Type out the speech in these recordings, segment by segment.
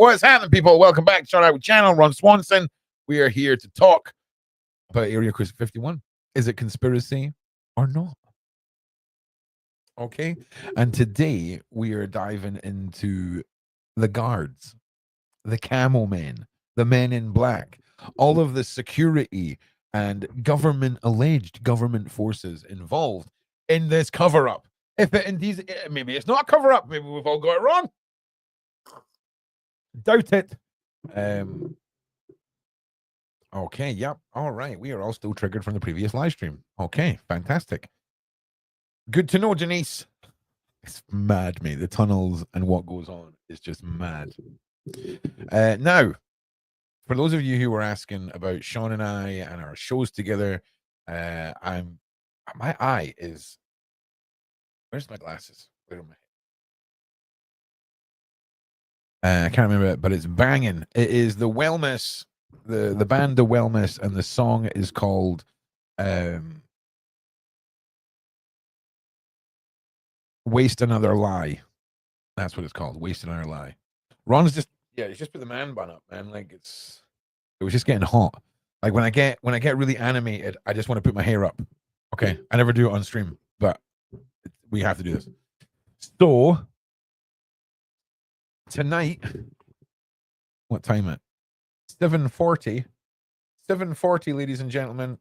What's happening, people? Welcome back to Shout Out Channel. Ron Swanson. We are here to talk about Area 51. Is it conspiracy or not? Okay. And today we are diving into the guards, the camo men, the men in black, all of the security and alleged government forces involved in this cover up. If it indeed, maybe it's not a cover up, maybe we've all got it wrong. Doubt it. Okay, yep. All right. We are all still triggered from the previous live stream. Okay, fantastic. Good to know, Janice. It's mad, mate. The tunnels and what goes on is just mad. Now, for those of you who were asking about Sean and I and our shows together, my eye is. Where's my glasses? Where am I? I can't remember it, but it's banging. It is the Wellness, the band The Wellness, and the song is called Waste Another Lie. That's what it's called. Waste Another Lie. Ron's just he's just put the man bun up, man. Like it was just getting hot. Like when I get really animated, I just want to put my hair up. Okay. I never do it on stream, but we have to do this. So tonight, what time it? 7:40. 7:40, ladies and gentlemen.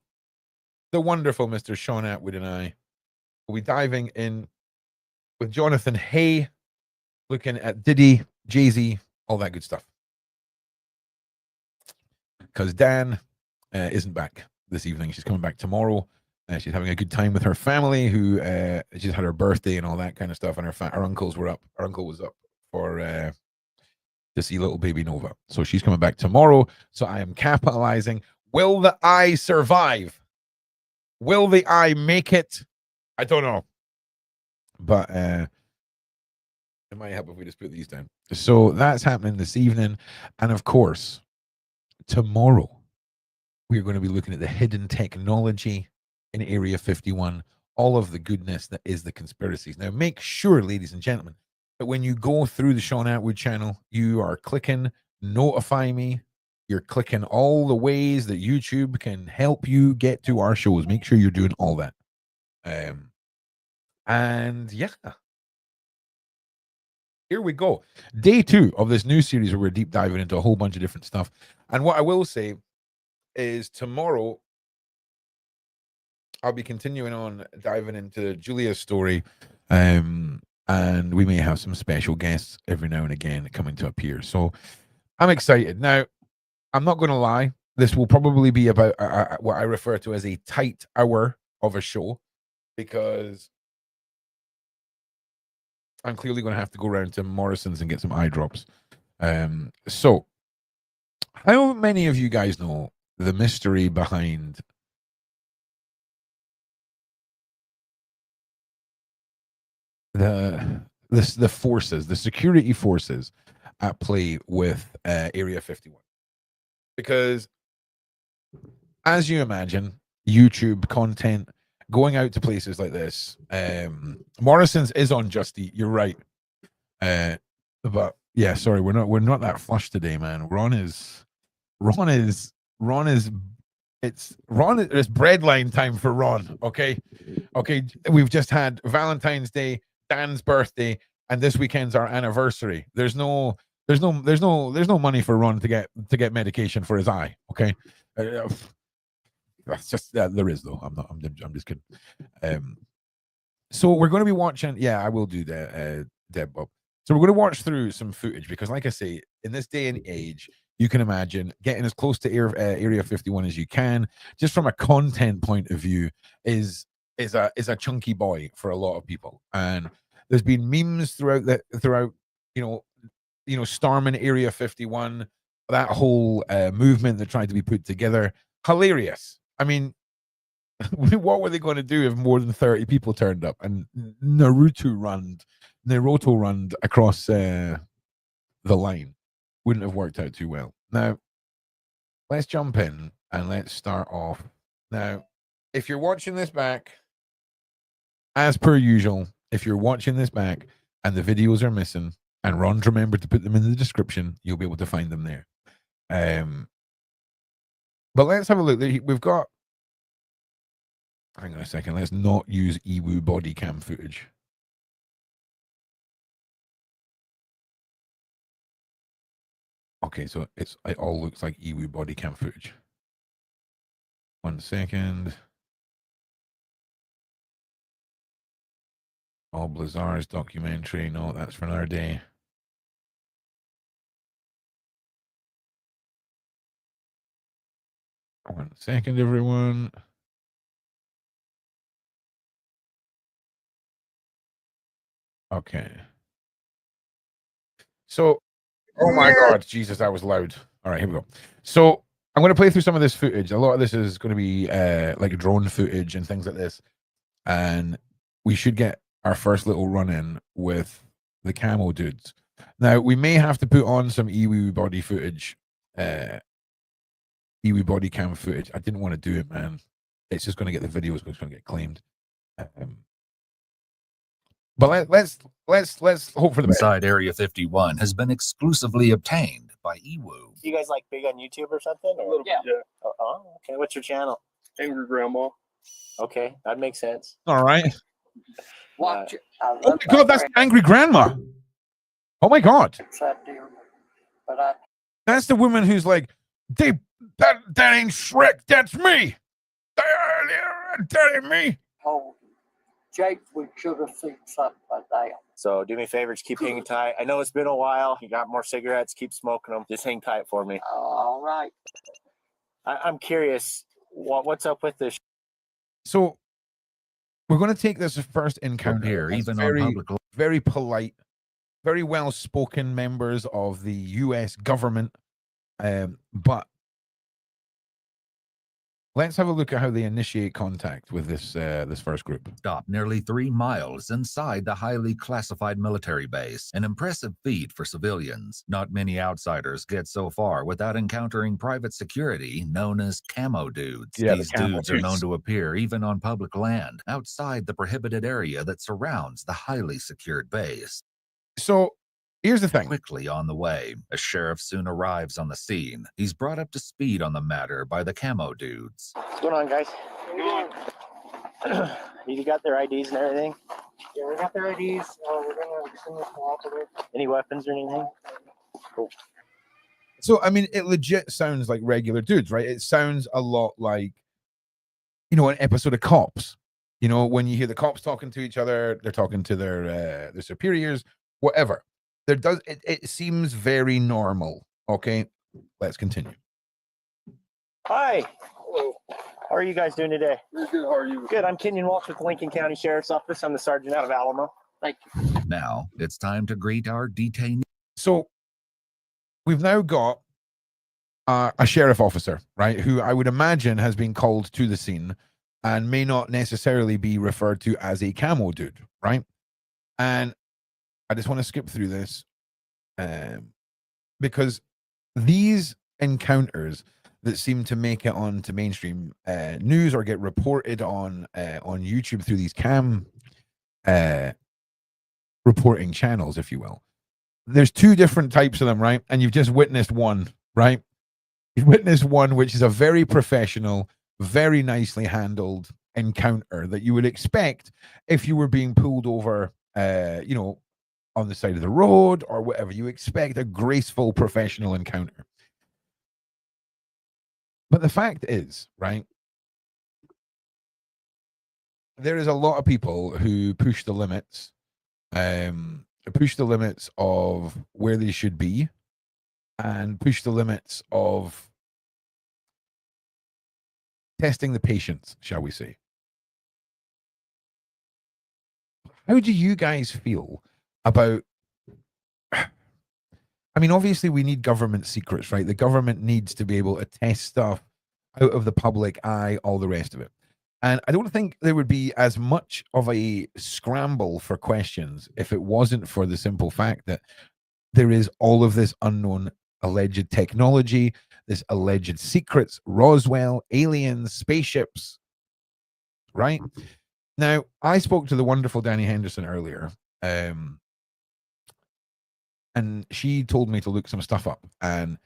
The wonderful Mr. Sean Atwood and I will be diving in with Jonathan Hay, looking at Diddy, Jay-Z, all that good stuff. Because Dan isn't back this evening. She's coming back tomorrow. She's having a good time with her family, who she's had her birthday and all that kind of stuff. And her uncles were up. Her uncle was up for to see little baby Nova. So she's coming back tomorrow. So I am capitalizing. Will the eye survive? Will the eye make it? I don't know. But it might help if we just put these down. So that's happening this evening. And of course, tomorrow, we're going to be looking at the hidden technology in Area 51, all of the goodness that is the conspiracies. Now, make sure, ladies and gentlemen, that when you go through the Sean Atwood channel, you are clicking notify me. You're clicking all the ways that YouTube can help you get to our shows. Make sure you're doing all that. And yeah, here we go. Day 2 of this new series where we're deep diving into a whole bunch of different stuff. And what I will say is tomorrow, I'll be continuing on diving into Julia's story. And we may have some special guests every now and again coming to appear. So I'm excited. Now, I'm not going to lie. This will probably be about what I refer to as a tight hour of a show, because I'm clearly going to have to go around to Morrison's and get some eye drops. So how many of you guys know the mystery behind the forces, the security forces at play with Area 51? Because as you imagine, YouTube content going out to places like this, Morrison's is on Just Eat. You're right. But yeah, sorry, we're not that flush today, man. It's breadline time for Ron. Okay. We've just had Valentine's Day, Dan's birthday, and this weekend's our anniversary. There's no money for Ron to get medication for his eye. Okay. That's just there is though. I'm just kidding. So we're going to be watching. Yeah, I will do that, Deb Bob. So we're going to watch through some footage, because, like I say, in this day and age, you can imagine getting as close to Area 51 as you can, just from a content point of view, is a chunky boy for a lot of people. And there's been memes throughout storming Area 51, that whole movement that tried to be put together. Hilarious. I mean, what were they going to do if more than 30 people turned up and Naruto run across the line? Wouldn't have worked out too well. Now, let's jump in and let's start off. Now, if you're watching this back, as per usual, if you're watching this back and the videos are missing, And Ron's remembered to put them in the description. You'll be able to find them there. But let's have a look. We've got. Hang on a second. Let's not use Ewu body cam footage. Okay, so it all looks like Ewu body cam footage. 1 second. All Blizzard's documentary. No, that's for another day. One second, everyone. Okay. So, oh my God, Jesus, that was loud. All right, here we go. So I'm going to play through some of this footage. A lot of this is going to be like drone footage and things like this. And we should get our first little run in with the camo dudes. Now, we may have to put on some Ewu body footage, Ewu body cam footage. I didn't want to do it, man. It's just going to get the videos, it's going to get claimed. But let's hope for the best. Inside Area 51 has been exclusively obtained by Ewu. You guys like big on YouTube or something? Or? Yeah. Oh, okay. What's your channel? Angry Grandma. Okay, that makes sense. All right. Watch it. Oh my God, that's Angry Grandma. Oh my God. But That's the woman who's like, that ain't Shrek, that's me. That ain't me. told Jake we should have seen something like that. So do me a favor, just keep hanging tight. I know it's been a while. You got more cigarettes, keep smoking them. Just hang tight for me. All right. I'm curious, what's up with this? So we're going to take this first encounter. Here, even very, on public. very polite, very well-spoken members of the U.S. government. But let's have a look at how they initiate contact with this this first group. Stop nearly 3 miles inside the highly classified military base. An impressive feat for civilians. Not many outsiders get so far without encountering private security known as camo dudes. Yeah, These the camo dudes are known to appear even on public land, outside the prohibited area that surrounds the highly secured base. So here's the thing. Quickly on the way, a sheriff soon arrives on the scene. He's brought up to speed on the matter by the camo dudes. What's going on, guys? You got their IDs and everything? Yeah, we got their IDs. We're going to send this cooperative. Any weapons or anything? Cool. So, I mean, it legit sounds like regular dudes, right? It sounds a lot like, you know, an episode of Cops. You know, when you hear the cops talking to each other, they're talking to their superiors, whatever. It seems very normal. Okay, let's continue. Hi. Hello. How are you guys doing today? Very good. How are you? Good. I'm Kenyon Walsh with the Lincoln County Sheriff's Office. I'm the sergeant out of Alamo. Thank you. Now, it's time to greet our detainee. So we've now got a sheriff officer, right, who I would imagine has been called to the scene and may not necessarily be referred to as a camo dude, right? And I just want to skip through this because these encounters that seem to make it onto mainstream news or get reported on YouTube through these cam reporting channels, if you will. There's two different types of them, right? And you've just witnessed one, right? You've witnessed one which is a very professional, very nicely handled encounter that you would expect if you were being pulled over, you know, on the side of the road or whatever. You expect a graceful, professional encounter. But the fact is, right, there is a lot of people who push the limits of where they should be and push the limits of testing the patience, shall we say. How do you guys feel about, I mean, obviously we need government secrets, right? The government needs to be able to test stuff out of the public eye, all the rest of it. And I don't think there would be as much of a scramble for questions if it wasn't for the simple fact that there is all of this unknown alleged technology, this alleged secrets, Roswell, aliens, spaceships, right? Now, I spoke to the wonderful Danny Henderson earlier, and she told me to look some stuff up, and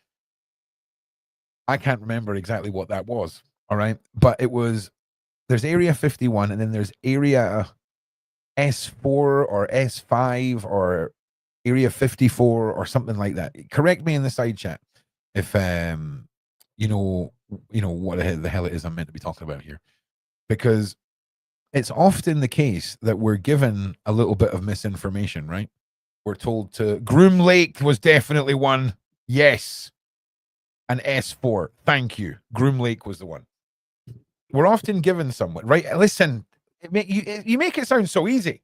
I can't remember exactly what that was. All right, but it was, there's Area 51, and then there's Area S4 or S5 or Area 54 or something like that. Correct me in the side chat if you know what the hell it is I'm meant to be talking about here, because it's often the case that we're given a little bit of misinformation, right? We're told to Groom Lake was definitely one. Yes. An S4. Thank you. Groom Lake was the one. We're often given someone, right? Listen, you make it sound so easy.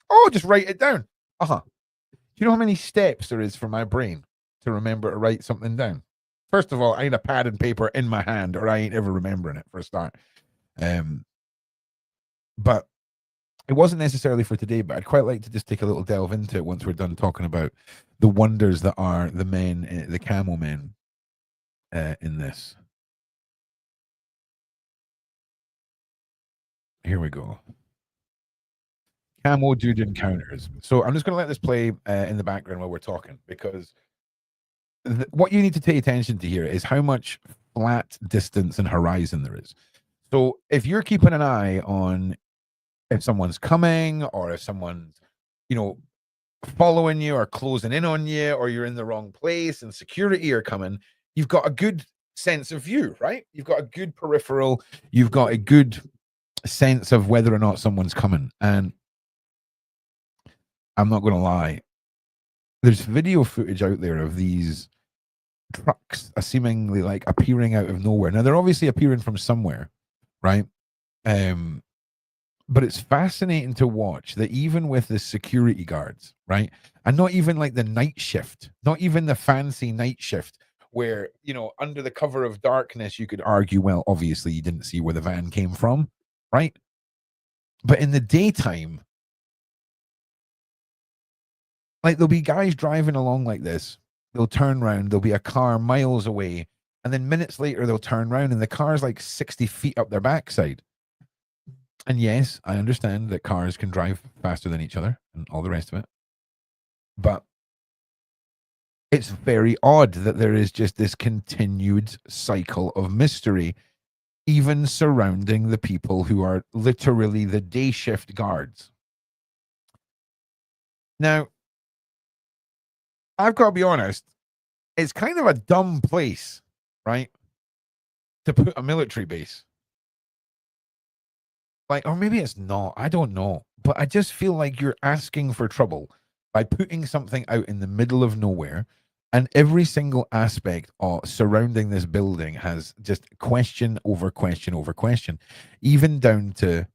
Oh, just write it down. Do you know how many steps there is for my brain to remember to write something down? First of all, I need a pad and paper in my hand, or I ain't ever remembering it for a start. But it wasn't necessarily for today, but I'd quite like to just take a little delve into it once we're done talking about the wonders that are the men, the camo men in this. Here we go. Camo dude encounters. So I'm just going to let this play in the background while we're talking, because what you need to pay attention to here is how much flat distance and horizon there is. So if you're keeping an eye on if someone's coming, or if someone's, following you or closing in on you, or you're in the wrong place and security are coming, you've got a good sense of view, right? You've got a good peripheral, you've got a good sense of whether or not someone's coming. And I'm not going to lie, there's video footage out there of these trucks seemingly like appearing out of nowhere. Now they're obviously appearing from somewhere, right? But it's fascinating to watch that even with the security guards, right? And not even like the night shift, not even the fancy night shift where, under the cover of darkness, you could argue, well, obviously you didn't see where the van came from, right? But in the daytime, like there'll be guys driving along like this. They'll turn around, there'll be a car miles away, and then minutes later they'll turn around and the car's like 60 feet up their backside. And yes, I understand that cars can drive faster than each other and all the rest of it. But it's very odd that there is just this continued cycle of mystery, even surrounding the people who are literally the day shift guards. Now, I've got to be honest, it's kind of a dumb place, right, to put a military base. Like, or maybe it's not. I don't know. But I just feel like you're asking for trouble by putting something out in the middle of nowhere, and every single aspect surrounding this building has just question over question over question, even down to,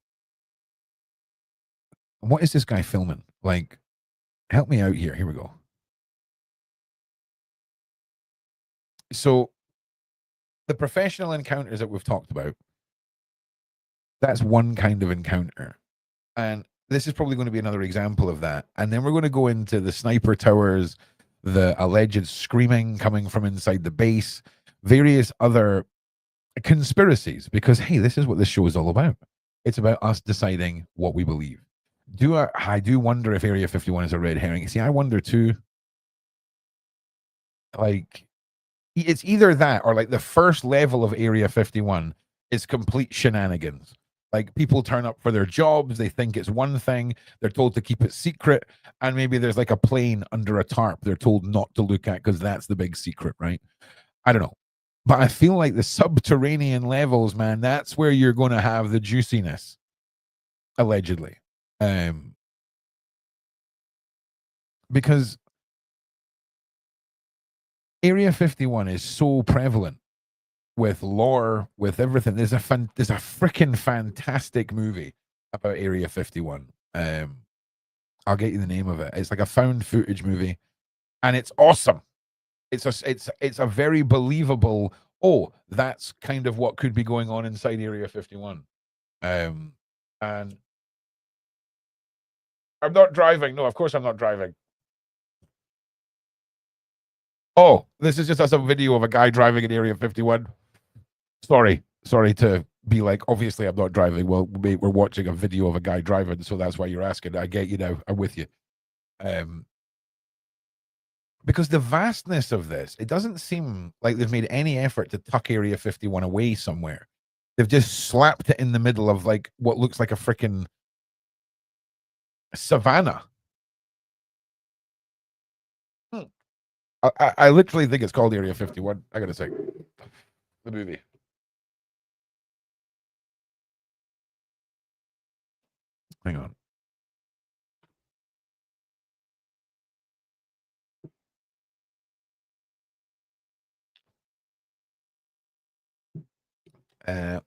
what is this guy filming? Like, help me out here. Here we go. So the professional encounters that we've talked about, that's one kind of encounter. And this is probably going to be another example of that. And then we're going to go into the sniper towers, the alleged screaming coming from inside the base, various other conspiracies, because, hey, this is what this show is all about. It's about us deciding what we believe. I do wonder if Area 51 is a red herring. See, I wonder too. Like, it's either that or like the first level of Area 51 is complete shenanigans. Like, people turn up for their jobs, they think it's one thing, they're told to keep it secret, and maybe there's like a plane under a tarp they're told not to look at because that's the big secret, right? I don't know. But I feel like the subterranean levels, man, that's where you're going to have the juiciness, allegedly. Because Area 51 is so prevalent with lore, with everything. There's a freaking fantastic movie about Area 51. I'll get you the name of it. It's like a found footage movie, and it's awesome. It's a very believable. Oh, that's kind of what could be going on inside Area 51. And I'm not driving. No, of course I'm not driving. Oh, this is just a video of a guy driving in Area 51. Sorry to be like, obviously I'm not driving. Well, we're watching a video of a guy driving, so that's why you're asking. I get you now. I'm with you. because the vastness of this, it doesn't seem like they've made any effort to tuck Area 51 away somewhere. They've just slapped it in the middle of like what looks like a freaking savannah. I literally think it's called Area 51. I gotta say, the movie. Hang on.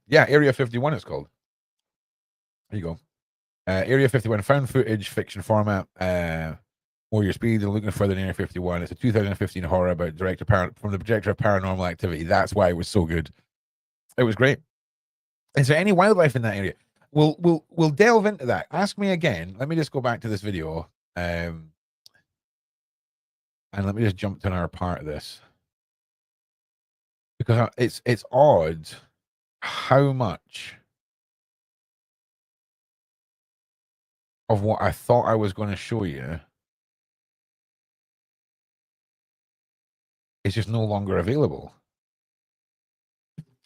Yeah, Area 51 is called. There you go. Area 51, found footage, fiction format. More your speed and looking further than Area 51. It's a 2015 horror about from the director of Paranormal Activity. That's why it was so good. It was great. Is there any wildlife in that area? We'll delve into that. Ask me again. Let me just go back to this video. And let me just jump to another part of this. Because it's odd how much of what I thought I was going to show you is just no longer available.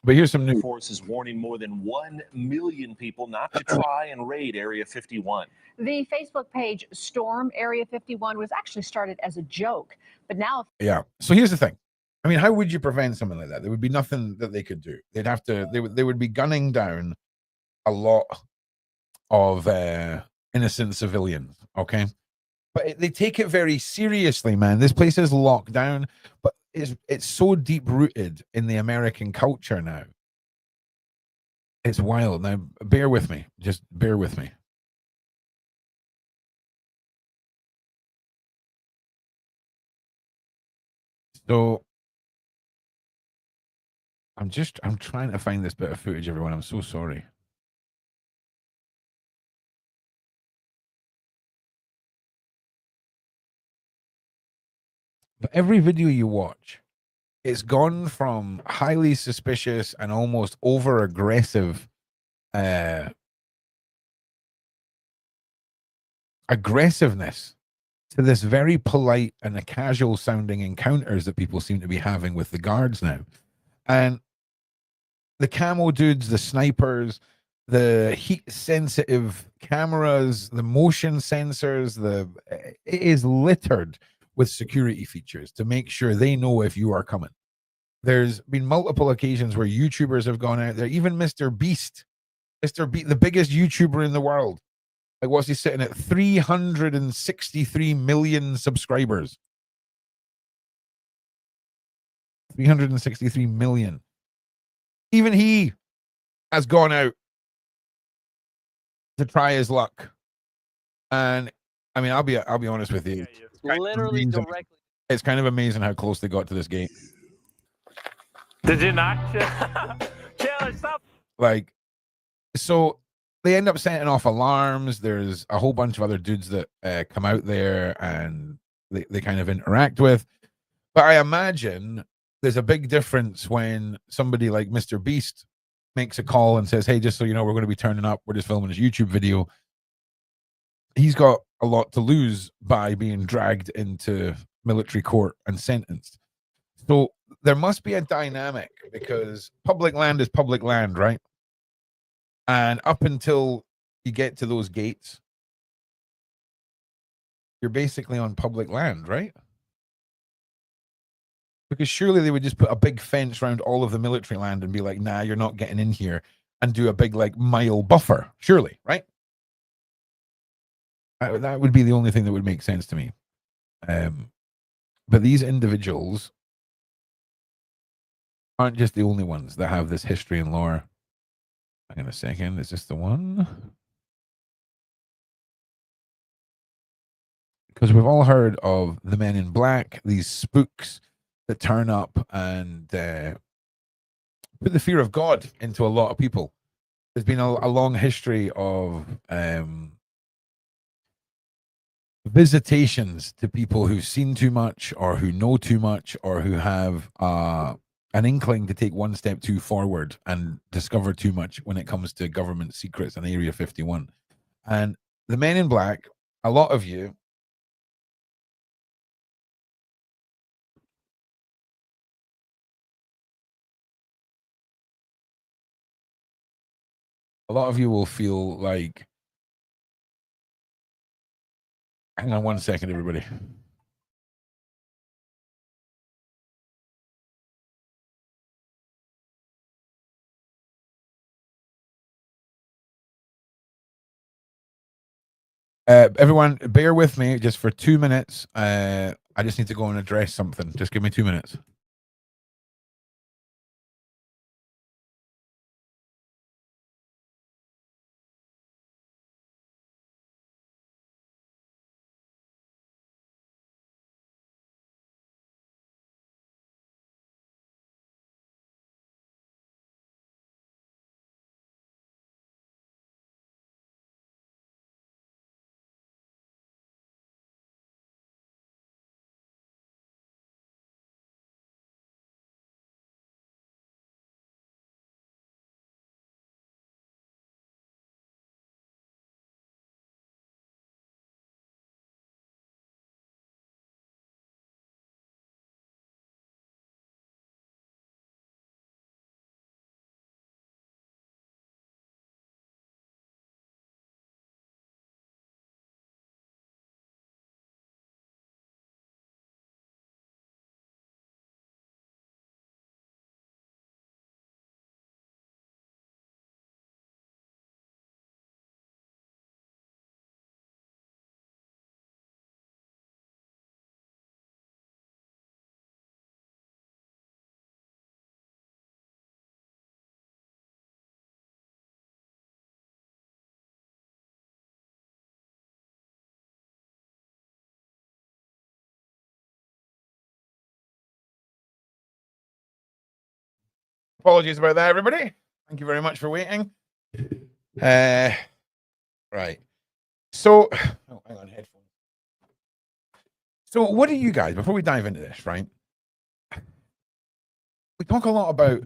But here's some news. Force is warning more than 1 million people not to try and raid Area 51. The Facebook page Storm Area 51 was actually started as a joke, but now... Yeah. So here's the thing. I mean, how would you prevent something like that? There would be nothing that they could do. They'd have to, they would be gunning down a lot of innocent civilians, okay? But they take it very seriously, man. This place is locked down, but it's so deep rooted in the American culture now. It's wild. Now, bear with me. Just bear with me. So I'm trying to find this bit of footage, everyone. I'm so sorry. But every video you watch, it's gone from highly suspicious and almost over aggressive aggressiveness to this very polite and a casual sounding encounters that people seem to be having with the guards now. And the camo dudes, the snipers, the heat sensitive cameras, the motion sensors, it is littered with security features to make sure they know if you are coming. There's been multiple occasions where YouTubers have gone out there, even Mr. Beast, the biggest YouTuber in the world. Like, what's he sitting at? 363 million subscribers. 363 million. Even he has gone out to try his luck. And I mean, I'll be honest with you. Literally directly. It's kind of amazing how close they got to this gate. Did you not? Taylor, stop. Like, so they end up setting off alarms. There's a whole bunch of other dudes that come out there and they kind of interact with. But I imagine there's a big difference when somebody like Mr. Beast makes a call and says, hey, just so you know, we're going to be turning up. We're just filming this YouTube video. He's got a lot to lose by being dragged into military court and sentenced. So there must be a dynamic because public land is public land, right? And up until you get to those gates, you're basically on public land, right? Because surely they would just put a big fence around all of the military land and be like, nah, you're not getting in here, and do a big like mile buffer, surely, right? That would be the only thing that would make sense to me. But these individuals aren't just the only ones that have this history and lore. Hang on a second. Is this the one? Because we've all heard of the Men in Black, these spooks that turn up and put the fear of God into a lot of people. There's been a long history of visitations to people who've seen too much or who know too much or who have an inkling to take one step too forward and discover too much when it comes to government secrets in Area 51. And the Men in Black, a lot of you a lot of you will feel like, hang on 1 second, everybody. Everyone, bear with me just for 2 minutes. I just need to go and address something. Just give me 2 minutes. Apologies about that, everybody. Thank you very much for waiting. Right. So, oh, hang on, headphones. So, what do you guys, before we dive into this, right? We talk a lot about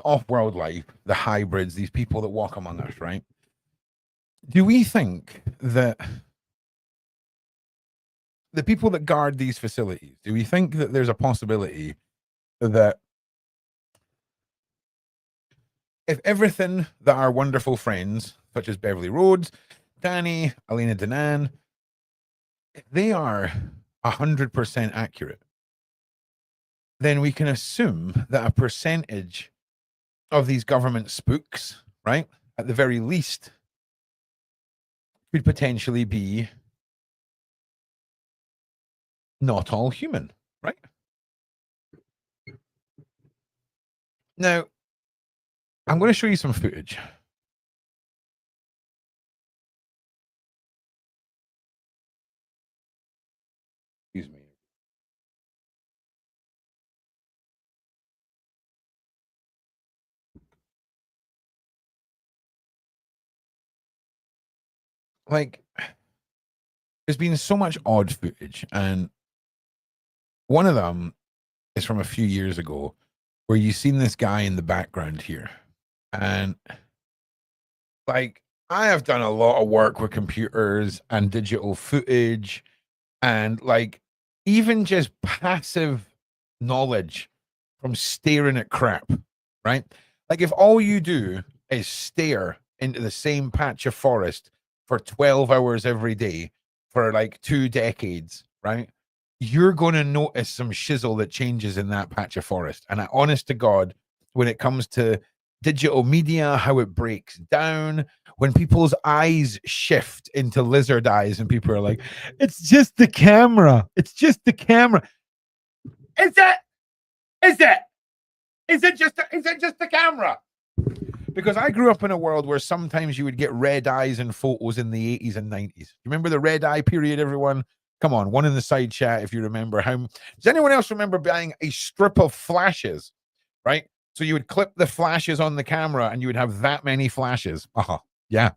off-world life, the hybrids, these people that walk among us, right? Do we think that the people that guard these facilities, do we think that there's a possibility that if everything that our wonderful friends, such as Beverly Rhodes, Danny, Alina Danan, if they are 100% accurate, then we can assume that a percentage of these government spooks, right, at the very least, could potentially be not all human, right? Now, I'm going to show you some footage. Excuse me. Like, there's been so much odd footage, and one of them is from a few years ago where you've seen this guy in the background here. And like, I have done a lot of work with computers and digital footage, and like, even just passive knowledge from staring at crap, right? Like, if all you do is stare into the same patch of forest for 12 hours every day for like 2 decades, right? You're going to notice some shizzle that changes in that patch of forest. And I, honest to God, when it comes to digital media, how it breaks down, when people's eyes shift into lizard eyes and people are like, it's just the camera. It's just the camera. Is it? Is it? Is it just the camera? Because I grew up in a world where sometimes you would get red eyes in photos in the 80s and 90s. You remember the red eye period, everyone? Come on, one in the side chat if you remember. Does anyone else remember buying a strip of flashes, right? So you would clip the flashes on the camera and you would have that many flashes. Yeah.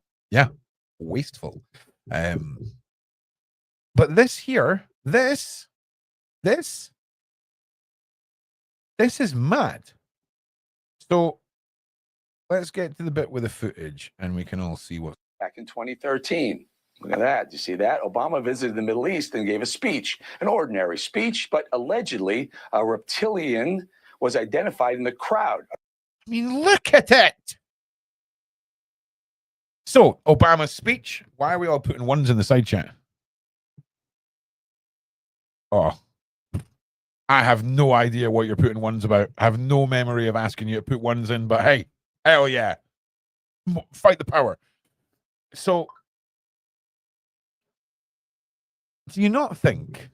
Wasteful. But this here, this is mad. So let's get to the bit with the footage and we can all see what. Back in 2013. Look at that. You see that? Obama visited the Middle East and gave a speech, an ordinary speech, but allegedly a reptilian was identified in the crowd. I mean, look at it. So, Obama's speech. Why are we all putting ones in the side chat? Oh, I have no idea what you're putting ones about. I have no memory of asking you to put ones in, but hey, hell yeah. Fight the power. So, do you not think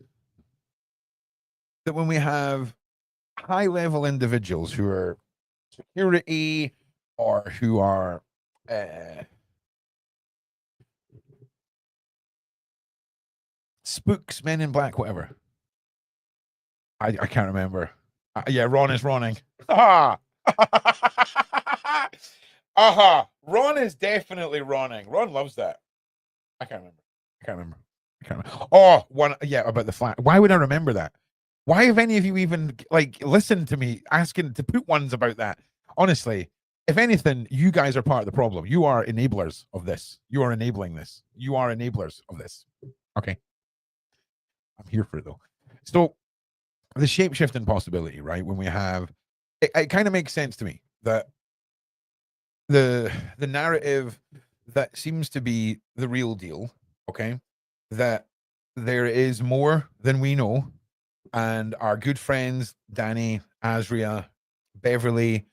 that when we have high-level individuals who are security or who are spooks, men in black, whatever. I can't remember. Yeah, Ron is running. Ah! Ron is definitely running. Ron loves that. I can't remember. Oh, one. Yeah, about the flat. Why would I remember that? Why have any of you even like listened to me asking to put ones about that? Honestly, if anything, you guys are part of the problem. You are enablers of this. You are enabling this. You are enablers of this. Okay. I'm here for it though. So the shape-shifting possibility, right? When we have it kind of makes sense to me that the narrative that seems to be the real deal, okay, that there is more than we know, and our good friends Danny, Azria, Beverly,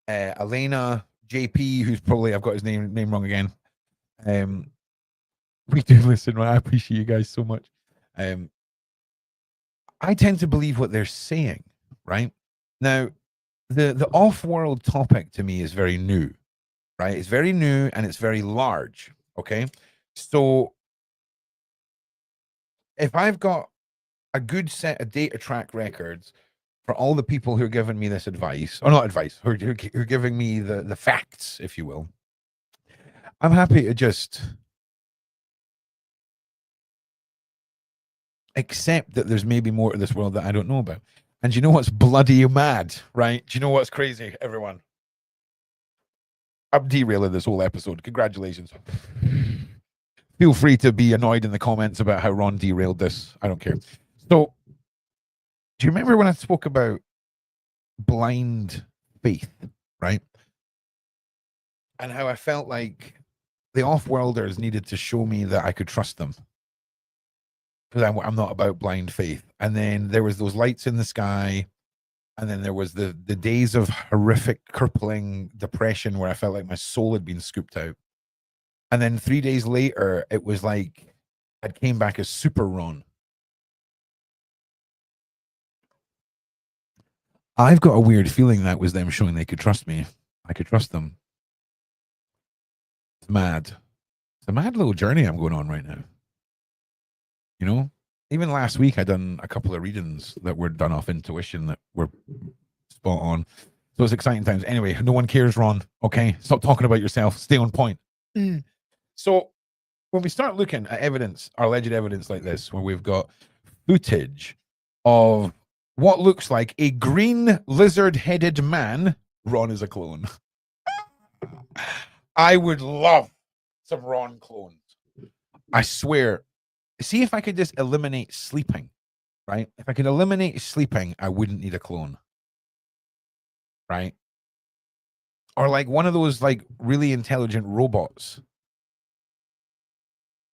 Elena, JP, who's probably, I've got his name wrong again. We do listen. I appreciate you guys so much. I tend to believe what they're saying, right? Now, the off-world topic to me is very new, right? It's very new and it's very large, okay? So if I've got a good set of data track records for all the people who are giving me this advice, or not advice, who are giving me the facts, if you will, I'm happy to just accept that there's maybe more to this world that I don't know about. And do you know what's bloody mad, right? Do you know what's crazy, everyone? I'm derailing this whole episode. Congratulations. Feel free to be annoyed in the comments about how Ron derailed this. I don't care. So, do you remember when I spoke about blind faith, right? And how I felt like the off-worlders needed to show me that I could trust them. Because I'm not about blind faith. And then there was those lights in the sky. And then there was the days of horrific, crippling depression where I felt like my soul had been scooped out. And then 3 days later, it was like I came back as Super Ron. I've got a weird feeling that was them showing they could trust me. I could trust them. It's mad. It's a mad little journey I'm going on right now. You know, even last week I done a couple of readings that were done off intuition that were spot on. So it's exciting times. Anyway, no one cares, Ron. Okay, stop talking about yourself. Stay on point. So when we start looking at evidence, our alleged evidence like this, where we've got footage of what looks like a green lizard-headed man, Ron is a clone. I would love some Ron clones. I swear. See if I could just eliminate sleeping, right? If I could eliminate sleeping, I wouldn't need a clone, right? Or like one of those like really intelligent robots.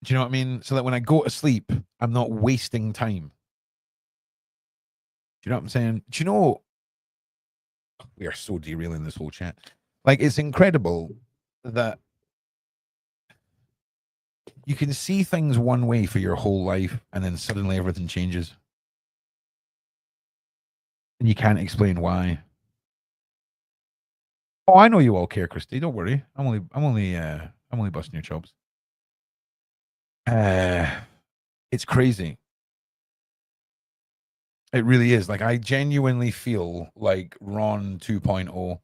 Do you know what I mean? So that when I go to sleep, I'm not wasting time. Do you know what I'm saying? Do you know? We are so derailing this whole chat. Like, it's incredible that you can see things one way for your whole life and then suddenly everything changes. And you can't explain why. Oh, I know you all care, Christy. Don't worry. I'm only busting your chops. It's crazy. It really is. Like, I genuinely feel like Ron 2.0.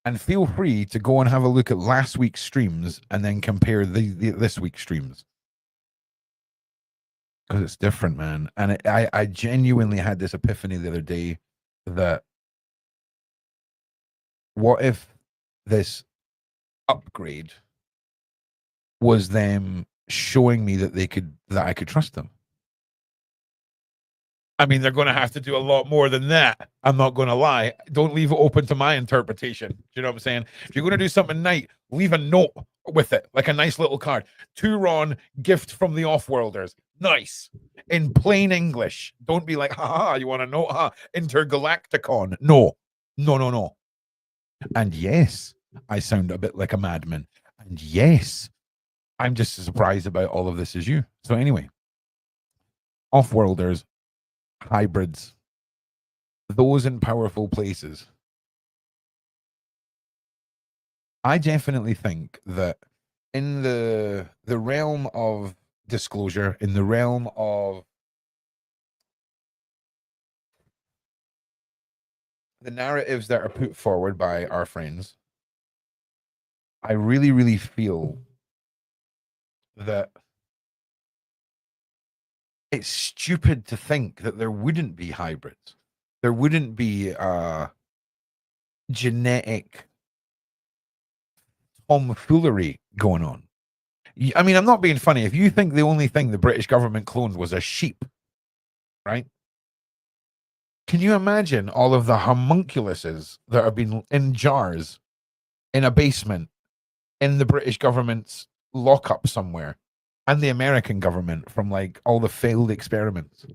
And feel free to go and have a look at last week's streams and then compare this week's streams. Because it's different, man. And I genuinely had this epiphany the other day that what if this upgrade was them showing me that I could trust them? I mean, they're going to have to do a lot more than that. I'm not going to lie. Don't leave it open to my interpretation. Do you know what I'm saying? If you're going to do something nice, Leave a note with it, like a nice little card. To Ron, gift from the Offworlders. Nice. In plain English. Don't be like, haha, you want to know? Ha, Intergalacticon. No. No, no, no. And yes, I sound a bit like a madman. And yes, I'm just as surprised about all of this as you. So anyway, Offworlders, hybrids, those in powerful places. I definitely think that in the realm of disclosure, in the realm of the narratives that are put forward by our friends, I really, really feel that it's stupid to think that there wouldn't be hybrids. There wouldn't be genetic tomfoolery going on. I mean, I'm not being funny. If you think the only thing the British government cloned was a sheep, right? Can you imagine all of the homunculuses that have been in jars in a basement in the British government's lockup somewhere and the American government from like all the failed experiments?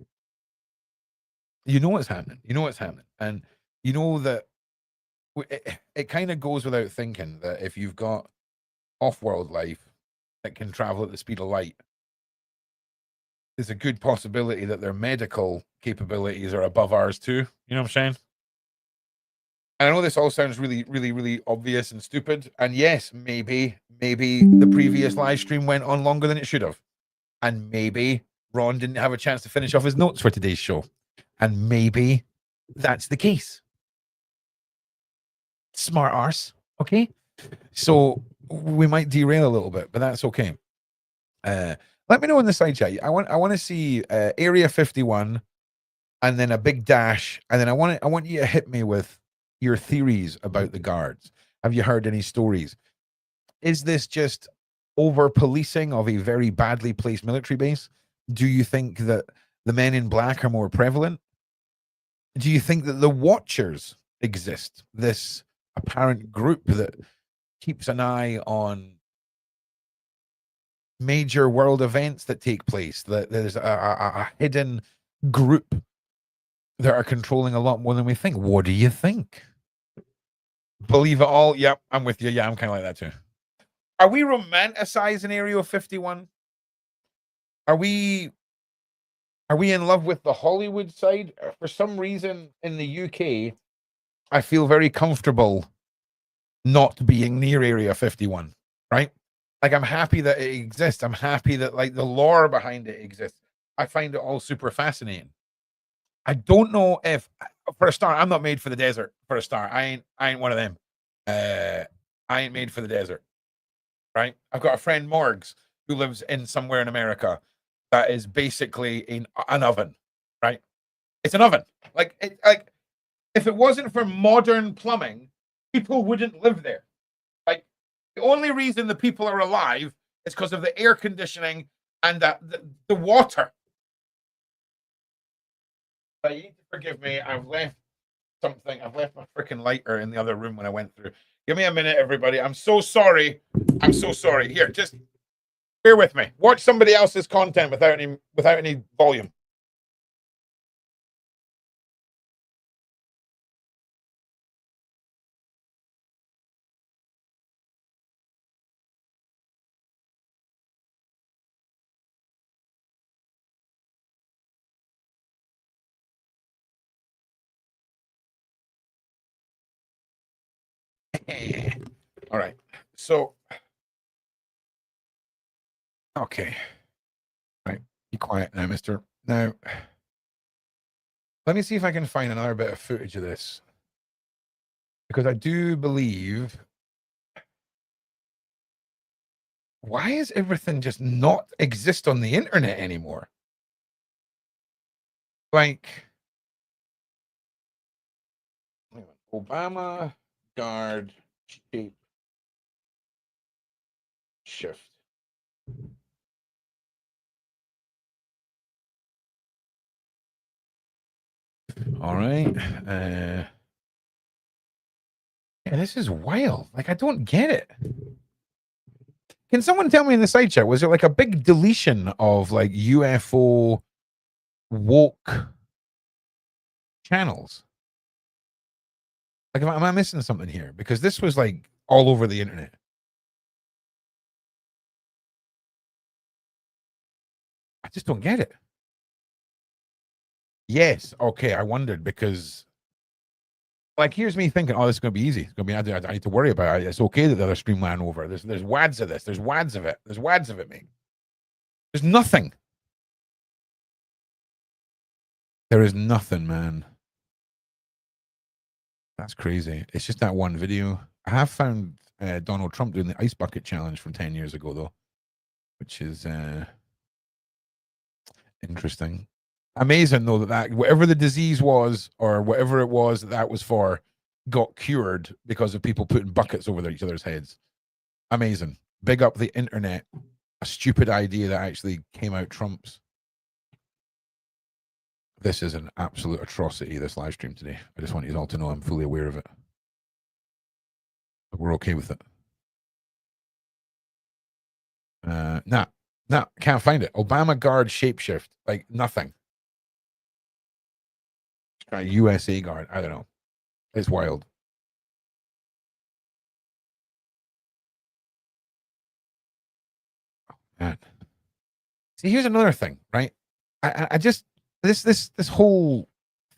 You know what's happening. You know what's happening. And you know that it kind of goes without thinking that if you've got off-world life that can travel at the speed of light, there's a good possibility that their medical capabilities are above ours too. You know what I'm saying? And I know this all sounds really, really, really obvious and stupid. And yes, maybe the previous live stream went on longer than it should have. And maybe Ron didn't have a chance to finish off his notes for today's show. And maybe that's the case. Smart arse. Okay. So we might derail a little bit, but that's okay. Let me know in the side chat. I want to see Area 51 and then a big dash. And then I want you to hit me with your theories about the guards. Have you heard any stories? Is this just over policing of a very badly placed military base? Do you think that the men in black are more prevalent? Do you think that the Watchers exist? This apparent group that keeps an eye on major world events that take place, that there's a hidden group that are controlling a lot more than we think. What do you think? Believe it all? Yep, I'm with you. Yeah, I'm kind of like that too. Are we romanticizing Area 51? Are we in love with the Hollywood side? For some reason in the UK, I feel very comfortable not being near Area 51, right? Like, I'm happy that it exists. I'm happy that like the lore behind it exists. I find it all super fascinating. I don't know if, for a start, I'm not made for the desert. For a start, I ain't one of them. I ain't made for the desert, right? I've got a friend Morgs who lives in somewhere in America that is basically an oven, right? It's an oven. Like if it wasn't for modern plumbing, people wouldn't live there. Like, the only reason the people are alive is because of the air conditioning and the water. But you need to forgive me. I've left something. I've left my freaking lighter in the other room when I went through. Give me a minute, everybody. I'm so sorry. I'm so sorry. Here, just bear with me. Watch somebody else's content without any volume. All right. So, okay. All right. Be quiet now, mister. Now, let me see if I can find another bit of footage of this. Because I do believe. Why is everything just not exist on the internet anymore? Like, Obama guard shape shift. All right. Yeah, this is wild. Like, I don't get it. Can someone tell me in the side chat, was there like a big deletion of like UFO woke channels? Like, am I missing something here? Because this was like all over the internet. I just don't get it. Yes. Okay. I wondered because, like, here's me thinking, oh, this is going to be easy. It's going to be, I need to worry about it. It's okay that the other stream ran over. There's wads of this. There's wads of it. There's wads of it, mate. There's nothing. There is nothing, man. That's crazy. It's just that one video. I have found Donald Trump doing the ice bucket challenge from 10 years ago, though, which is interesting. Amazing, though, that whatever the disease was or whatever it was that was for got cured because of people putting buckets over each other's heads. Amazing. Big up the internet. A stupid idea that actually came out Trump's. This is an absolute atrocity, this live stream today. I just want you all to know I'm fully aware of it. But we're okay with it. Nah, can't find it. Obama guard shapeshift. Like, nothing. Try USA guard. I don't know. It's wild. Oh, man. See, here's another thing, right? I just this whole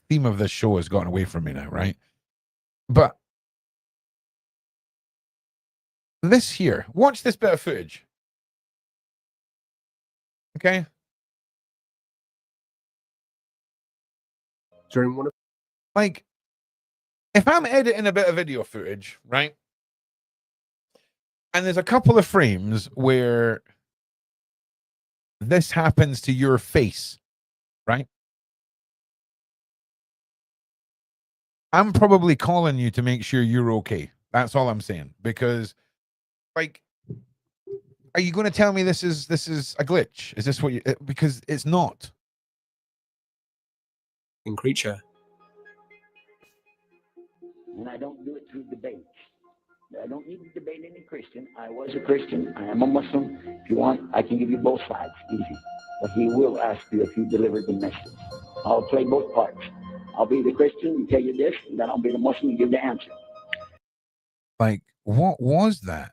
theme of this show has gotten away from me now, right? But this here, watch this bit of footage. Okay. During one of Like, if I'm editing a bit of video footage, right? And there's a couple of frames where this happens to your face, right? I'm probably calling you to make sure you're okay. That's all I'm saying. Because, like, are you going to tell me this is a glitch? Is this what you? Because it's not. in creature. And I don't do it through debate. I don't need to debate any Christian. I was a Christian. I am a Muslim. If you want, I can give you both sides. Easy. But he will ask you if you delivered the message. I'll play both parts. I'll be the Christian and tell you this, and then I'll be the Muslim and give the answer. Like, what was that?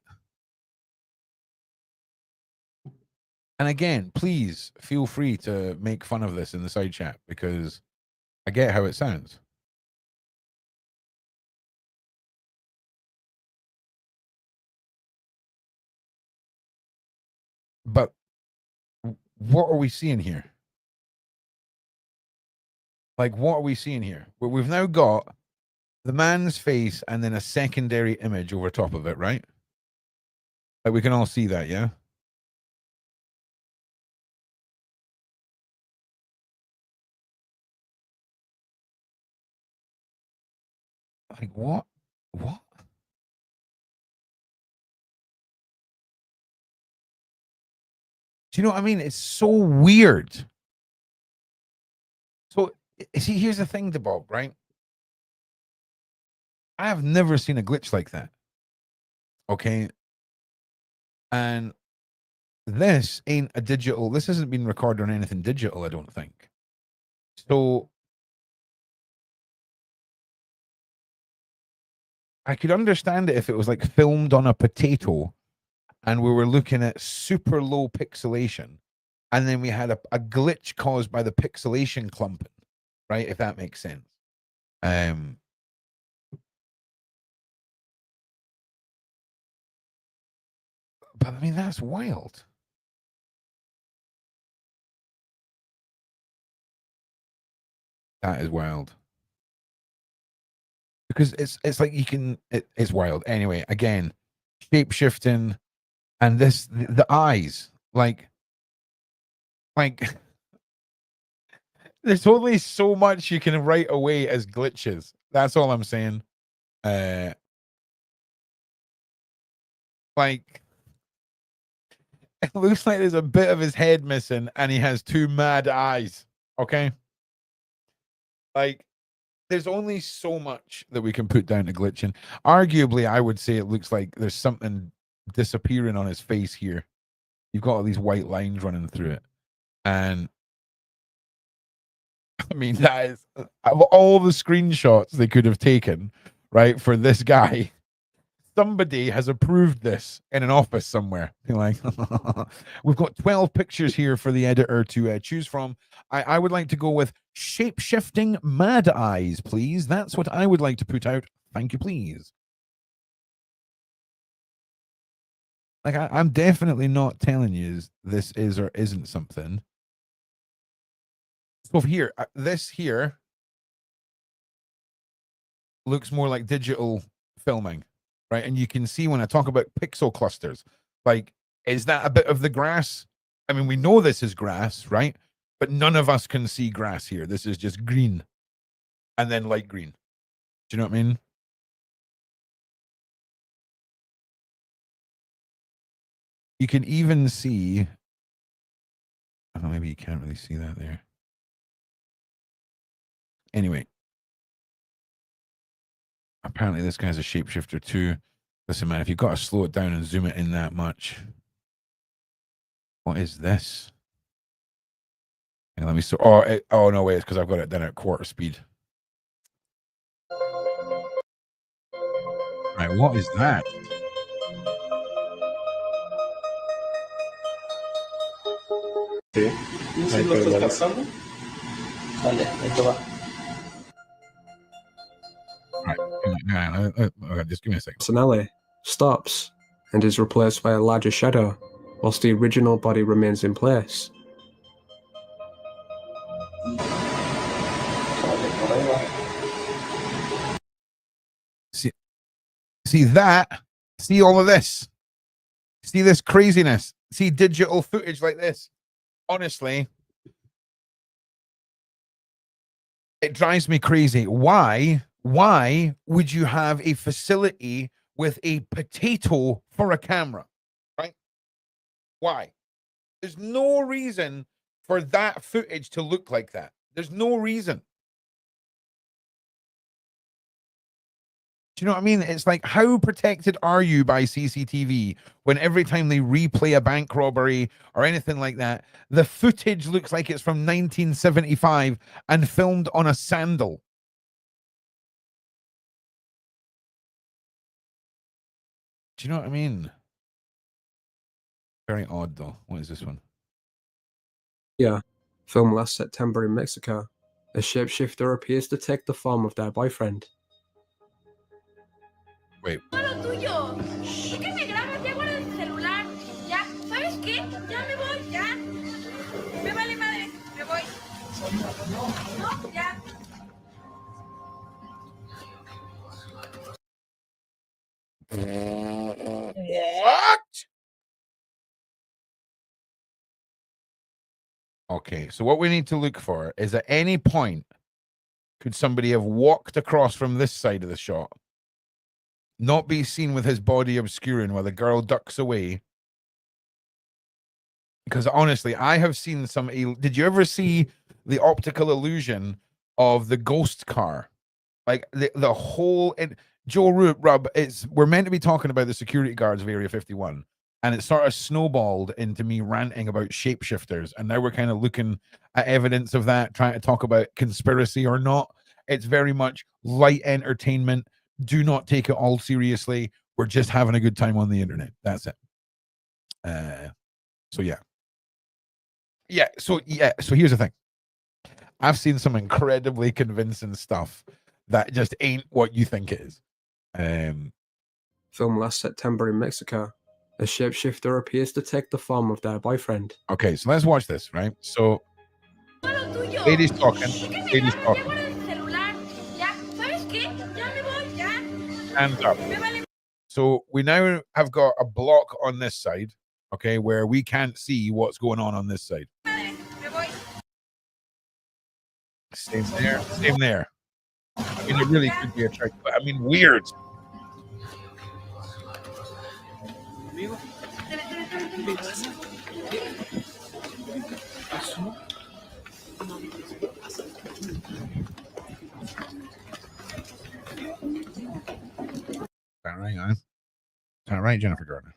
And again, please feel free to make fun of this in the side chat because I get how it sounds. But what are we seeing here? Like, what are we seeing here? Well, we've now got the man's face and then a secondary image over top of it, right? Like, we can all see that, yeah? Like, what? What? Do you know what I mean? It's so weird. So, see, here's the thing, Bob, right? I have never seen a glitch like that. Okay. And this ain't a digital, this hasn't been recorded on anything digital, I don't think. So, I could understand it if it was like filmed on a potato and we were looking at super low pixelation and then we had a glitch caused by the pixelation clumping, right? If that makes sense. But I mean, that's wild. That is wild. Because it's like you can, it's wild. Anyway, again, shape shifting and this, the eyes, like there's only so much you can write away as glitches. That's all I'm saying. Like, it looks like there's a bit of his head missing and he has two mad eyes. Okay. Like, there's only so much that we can put down to glitching. Arguably, I would say it looks like there's something disappearing on his face here. You've got all these white lines running through it. And I mean, that is, of all the screenshots they could have taken, right, for this guy, somebody has approved this in an office somewhere. You're like, we've got 12 pictures here for the editor to choose from. I would like to go with shape-shifting mad eyes, please. That's what I would like to put out. Thank you, please. Like, I'm definitely not telling you this is or isn't something. So here, this here looks more like digital filming, right? And you can see when I talk about pixel clusters, like, is that a bit of the grass? I mean, we know this is grass, right? But none of us can see grass here. This is just green and then light green. Do you know what I mean? You can even see, oh, maybe you can't really see that there. Anyway, apparently this guy's a shapeshifter too. Listen, man, if you've got to slow it down and zoom it in that much. What is this? And let me so oh no, wait, it's because I've got it done at quarter speed. Right, what is that? Sí. ¿Y si lo estás cazando? Vale, esto va. Right, just give me a second. Personality stops and is replaced by a larger shadow, whilst the original body remains in place. See that? See all of this? See this craziness? See digital footage like this? Honestly, it drives me crazy. Why would you have a facility with a potato for a camera? Right? Why? There's no reason for that footage to look like that. There's no reason. Do you know what I mean? It's like, how protected are you by CCTV when every time they replay a bank robbery or anything like that, the footage looks like it's from 1975 and filmed on a sandal? Do you know what I mean? Very odd, though. What is this one? Yeah, filmed last September in Mexico. A shapeshifter appears to take the form of their boyfriend. Wait. What? Okay, so what we need to look for is at any point, could somebody have walked across from this side of the shot, not be seen with his body obscuring while the girl ducks away? Because honestly, I have seen some. Did you ever see the optical illusion of the ghost car? Like the whole Joe Rub. We're meant to be talking about the security guards of Area 51, and it sort of snowballed into me ranting about shapeshifters, and now we're kind of looking at evidence of that, trying to talk about conspiracy or not. It's very much light entertainment. Do not take it all seriously. We're just having a good time on the internet. That's it. So yeah. So here's the thing. I've seen some incredibly convincing stuff that just ain't what you think it is. Filmed last September in Mexico. A shapeshifter appears to take the form of their boyfriend. Okay, so let's watch this, right? So, ladies talking. Hands up. So we now have got a block on this side, okay, where we can't see what's going on this side. Same there. I mean, it really could be a trick, but I mean, weird. All right, Jennifer Gardner.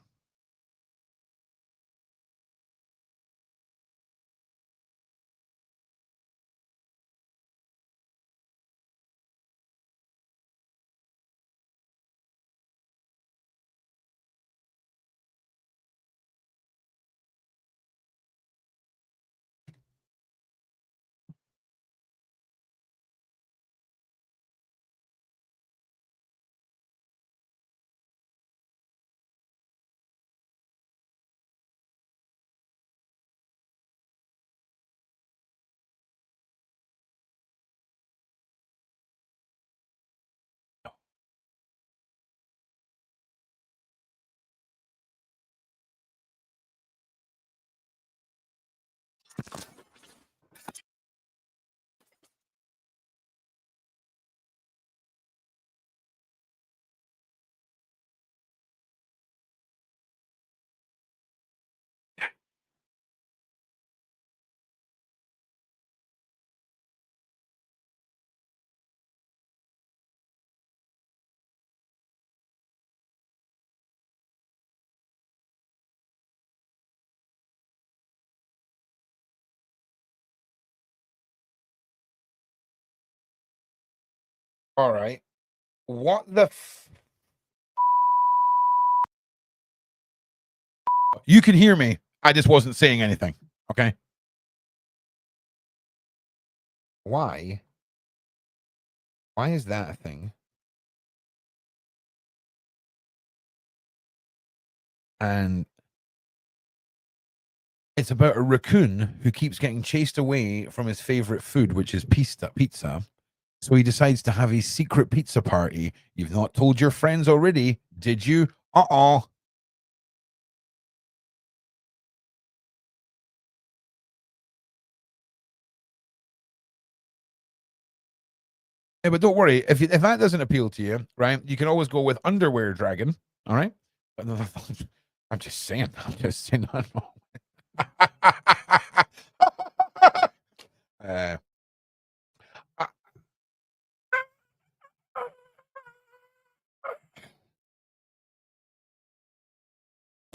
All right. What the You can hear me. I just wasn't saying anything. Okay. Why? Why is that a thing? And it's about a raccoon who keeps getting chased away from his favorite food, which is pizza. So he decides to have a secret pizza party. You've not told your friends already, did you? Uh-oh. Yeah, but don't worry. If that doesn't appeal to you, right, you can always go with Underwear Dragon. All right? I'm just saying.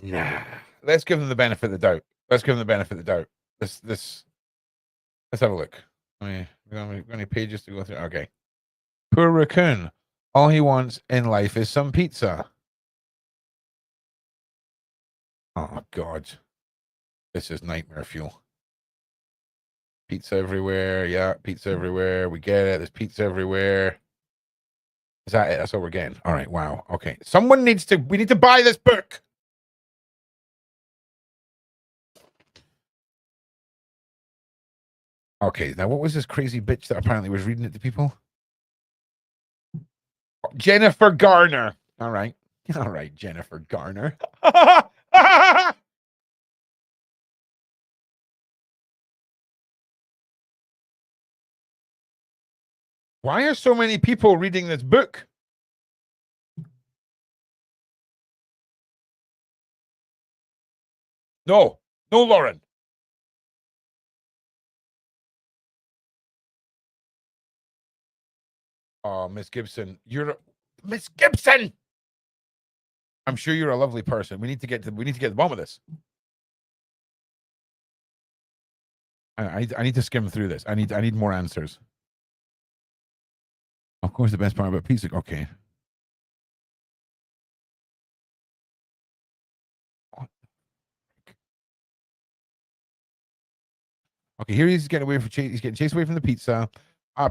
Nah. Let's give them the benefit of the doubt. Let's have a look. How many pages to go through? Okay. Poor raccoon. All he wants in life is some pizza. Oh, God. This is nightmare fuel. Pizza everywhere. Yeah, pizza everywhere. We get it. There's pizza everywhere. Is that it? That's all we're getting. All right. Wow. Okay. We need to buy this book. Okay. Now, what was this crazy bitch that apparently was reading it to people? Jennifer Garner. All right. All right, Jennifer Garner. Why are so many people reading this book? No, Lauren. Oh, Miss Gibson, Miss Gibson. I'm sure you're a lovely person. We need to get to the bottom of this. I need to skim through this. I need more answers. Of course, the best part about pizza. Okay. Okay, here he's getting he's getting chased away from the pizza.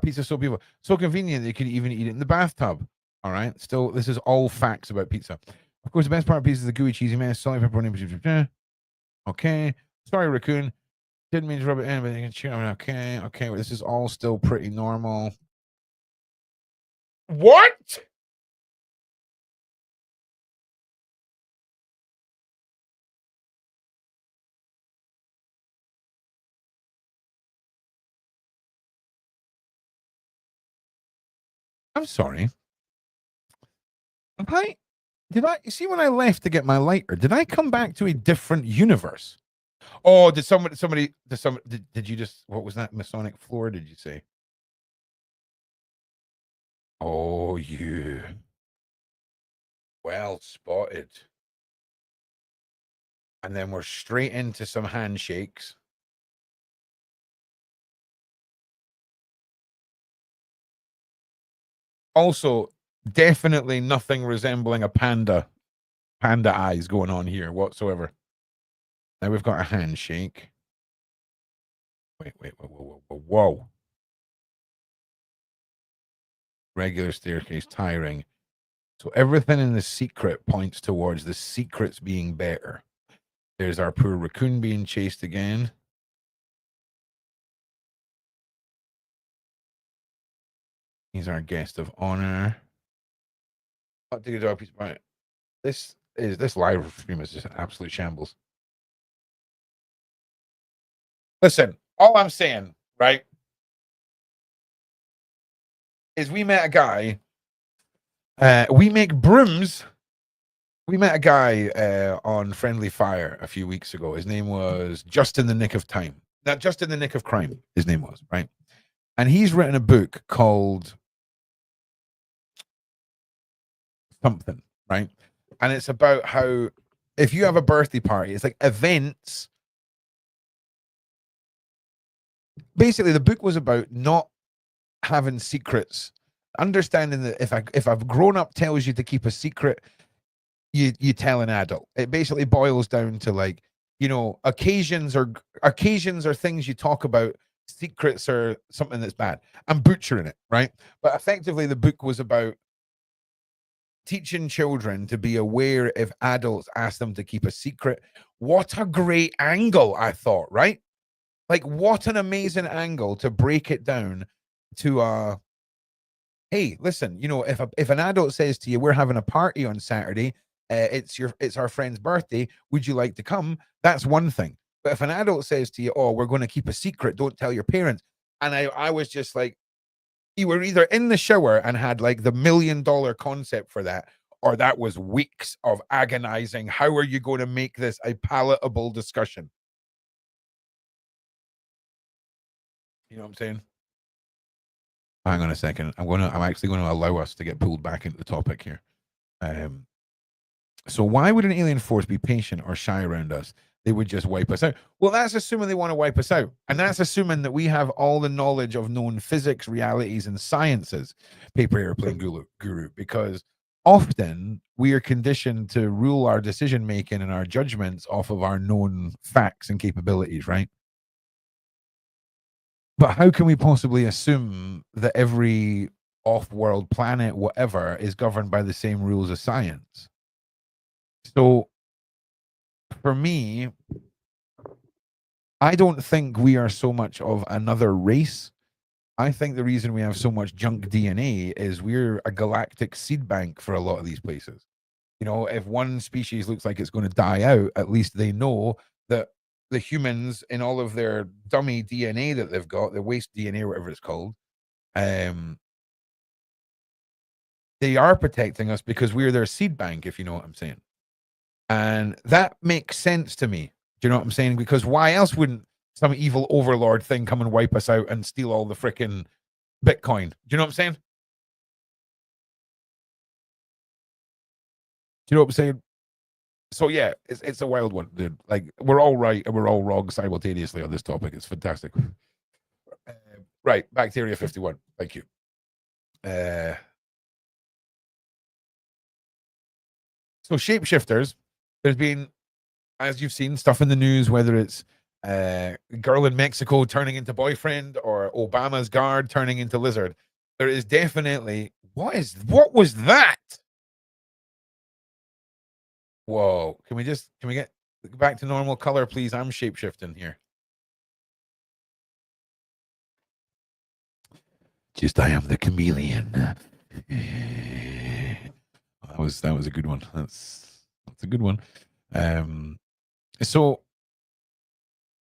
Pizza's so beautiful, so convenient that you can even eat it in the bathtub. All right. Still, this is all facts about pizza. Of course, the best part of pizza is the gooey cheesy mess, solid pepperoni. Okay. Sorry, raccoon. Didn't mean to rub it in, but you can chew. Okay. Okay. Well, this is all still pretty normal. What? I'm sorry. Did I see when I left to get my lighter? Did I come back to a different universe? Oh, did you just, what was that? Masonic floor, did you say? Oh, you. Well spotted. And then we're straight into some handshakes. Also, definitely nothing resembling a panda eyes going on here whatsoever. Now we've got a handshake. Wait, whoa. Regular staircase, tiring. So everything in the secret points towards the secrets being better. There's our poor raccoon being chased again. He's our guest of honor. This live stream is just an absolute shambles. Listen, all I'm saying, right, is we met a guy. We make brooms. We met a guy on Friendly Fire a few weeks ago. His name was Just in the Nick of Time. Not Just in the Nick of Crime, his name was, right? And he's written a book called something, right? And it's about how if you have a birthday party, it's like events. Basically, the book was about not having secrets, understanding that if a grown up tells you to keep a secret, you tell an adult. It basically boils down to, like, you know, occasions are things you talk about. Secrets are something that's bad. I'm butchering it, right? But effectively, the book was about teaching children to be aware if adults ask them to keep a secret. What a great angle, I thought, right? Like, what an amazing angle to break it down to hey, listen, you know, if an adult says to you, we're having a party on Saturday, it's our friend's birthday, would you like to come? That's one thing. But if an adult says to you, oh, we're going to keep a secret, don't tell your parents. And I was just like, you were either in the shower and had like the $1 million concept for that, or that was weeks of agonizing. How are you going to make this a palatable discussion? You know what I'm saying? Hang on a second. I'm actually going to allow us to get pulled back into the topic here. So why would an alien force be patient or shy around us? They would just wipe us out. Well, that's assuming they want to wipe us out. And that's assuming that we have all the knowledge of known physics, realities, and sciences, Paper Airplane Guru, because often we are conditioned to rule our decision-making and our judgments off of our known facts and capabilities, right? But how can we possibly assume that every off-world planet, whatever, is governed by the same rules as science? So, for me, I don't think we are so much of another race. I think the reason we have so much junk DNA is we're a galactic seed bank for a lot of these places. You know, if one species looks like it's going to die out, at least they know that the humans, in all of their dummy DNA that they've got, their waste DNA, whatever it's called, they are protecting us because we're their seed bank, if you know what I'm saying. And that makes sense to me. Do you know what I'm saying? Because why else wouldn't some evil overlord thing come and wipe us out and steal all the freaking Bitcoin? Do you know what I'm saying? Do you know what I'm saying? So yeah, it's a wild one, dude. Like, we're all right and we're all wrong simultaneously on this topic. It's fantastic. Right, back to Area 51. Thank you. So shapeshifters, there's been, as you've seen, stuff in the news, whether it's girl in Mexico turning into boyfriend or Obama's guard turning into lizard. There is definitely what was that? Whoa! Can we get back to normal color, please? I'm shapeshifting here. Just I am the chameleon. That was a good one. That's a good one. So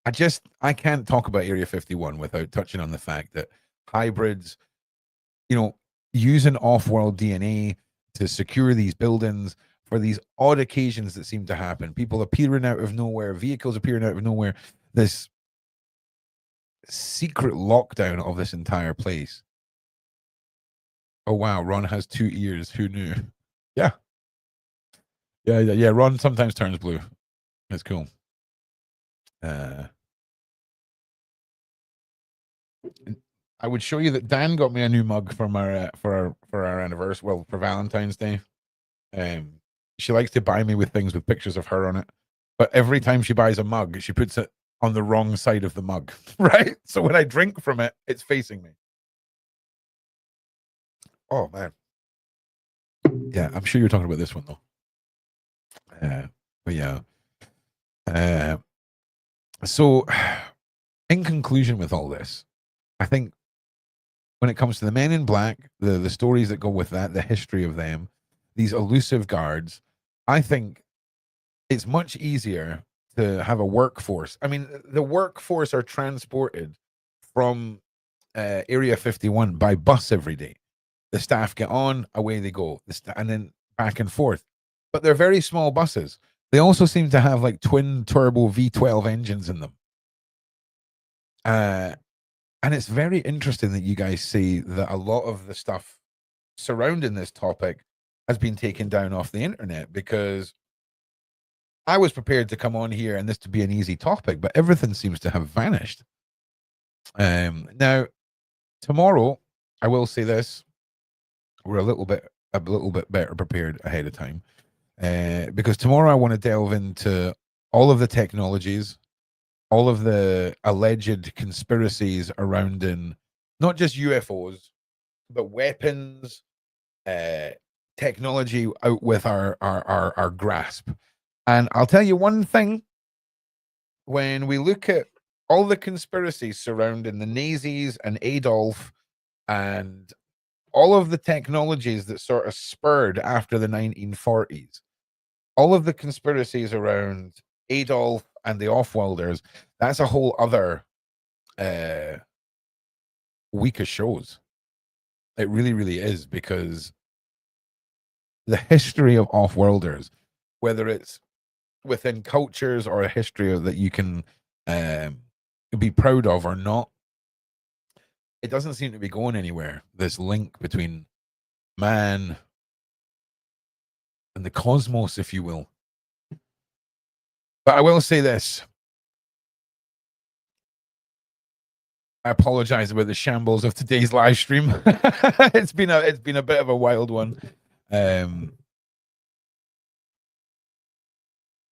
I can't talk about Area 51 without touching on the fact that hybrids, you know, using off-world DNA to secure these buildings for these odd occasions that seem to happen. People appearing out of nowhere, vehicles appearing out of nowhere, this secret lockdown of this entire place. Oh wow, Ron has 2 ears. Who knew? Yeah. Ron sometimes turns blue. It's cool. I would show you that Dan got me a new mug from for our anniversary. Well, for Valentine's Day. She likes to buy me with things with pictures of her on it, but every time she buys a mug, she puts it on the wrong side of the mug, right? So when I drink from it, it's facing me. Oh man, yeah, I'm sure you're talking about this one though. But yeah. So, in conclusion, with all this, I think when it comes to the Men in Black, the stories that go with that, the history of them, these elusive guards, I think it's much easier to have a workforce. I mean, the workforce are transported from Area 51 by bus every day. The staff get on, away they go, and then back and forth. But they're very small buses. They also seem to have like twin turbo V12 engines in them. And it's very interesting that you guys see that a lot of the stuff surrounding this topic has been taken down off the internet, because I was prepared to come on here and this to be an easy topic, but everything seems to have vanished. Now, tomorrow, I will say this: we're a little bit better prepared ahead of time, because tomorrow I want to delve into all of the technologies, all of the alleged conspiracies around in not just UFOs, but weapons, technology out with our grasp. And I'll tell you one thing: when we look at all the conspiracies surrounding the Nazis and Adolf and all of the technologies that sort of spurred after the 1940s, all of the conspiracies around Adolf and the Offworlders, that's a whole other week of shows. It really, really is, because the history of Offworlders, whether it's within cultures or a history that you can be proud of or not, it doesn't seem to be going anywhere. This link between man and the cosmos, if you will. But I will say this: I apologize about the shambles of today's live stream. It's been a bit of a wild one.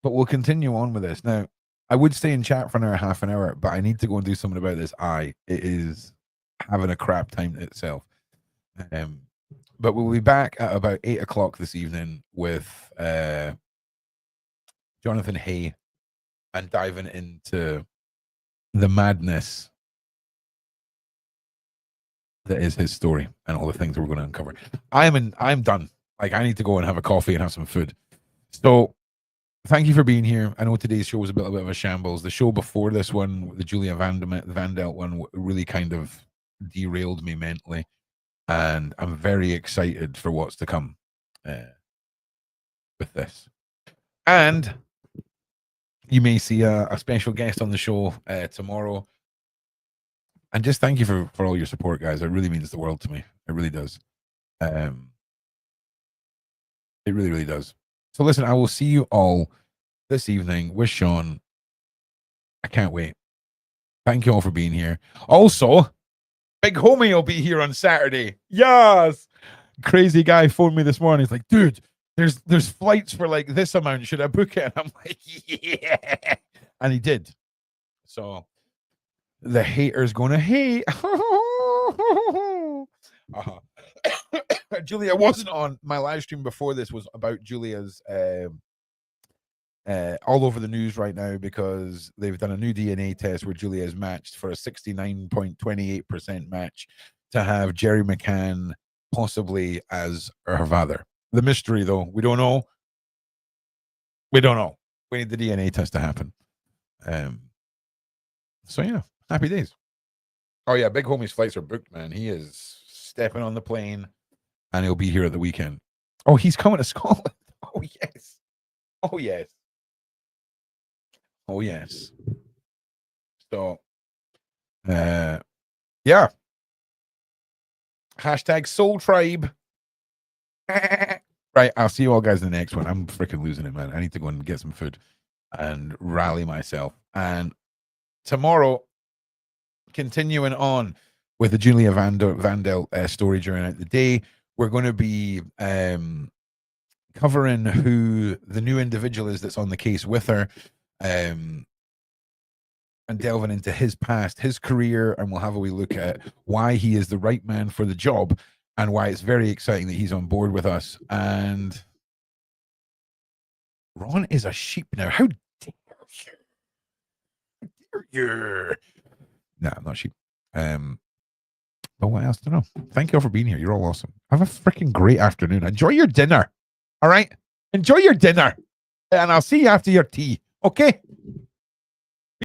But we'll continue on with this. Now, I would stay in chat for another half an hour, but I need to go and do something about this eye. It is having a crap time itself. But we'll be back at about 8 o'clock this evening with Jonathan Hay, and diving into the madness that is his story and all the things that we're going to uncover. I'm done. Like, I need to go and have a coffee and have some food. So thank you for being here. I know today's show was a bit of a shambles. The show before this one, the Julia Vandelt one, really kind of derailed me mentally, and I'm very excited for what's to come with this. And you may see a special guest on the show tomorrow. And just thank you for all your support, guys. It really means the world to me. It really does. It really, really does. So listen, I will see you all this evening with Sean. I can't wait. Thank you all for being here. Also, Big Homie will be here on Saturday. Yes. Crazy guy phoned me this morning. He's like, dude, there's flights for like this amount. Should I book it? And I'm like, yeah. And he did. So the haters going to hate. Julia wasn't on. My live stream before this was about Julia's all over the news right now, because they've done a new DNA test where Julia is matched for a 69.28% match to have Jerry McCann possibly as her father. The mystery, though, we don't know. We don't know. We need the DNA test to happen. So yeah, happy days. Oh yeah, Big Homie's flights are booked, man. He is stepping on the plane, and he'll be here at the weekend. Oh, he's coming to Scotland. Oh yes. Oh yes. Oh yes. So, yeah. Hashtag Soul Tribe. Right, I'll see you all guys in the next one. I'm freaking losing it, man. I need to go and get some food and rally myself. And tomorrow, continuing on with the Julia Vandelt story during the day, we're going to be covering who the new individual is that's on the case with her, and delving into his past, his career, and we'll have a wee look at why he is the right man for the job and why it's very exciting that he's on board with us. And Ron is a sheep now. How dare you? How dare you? No, I'm not sheep. But what else to know? Thank you all for being here. You're all awesome. Have a freaking great afternoon. Enjoy your dinner. All right? Enjoy your dinner. And I'll see you after your tea. Okay.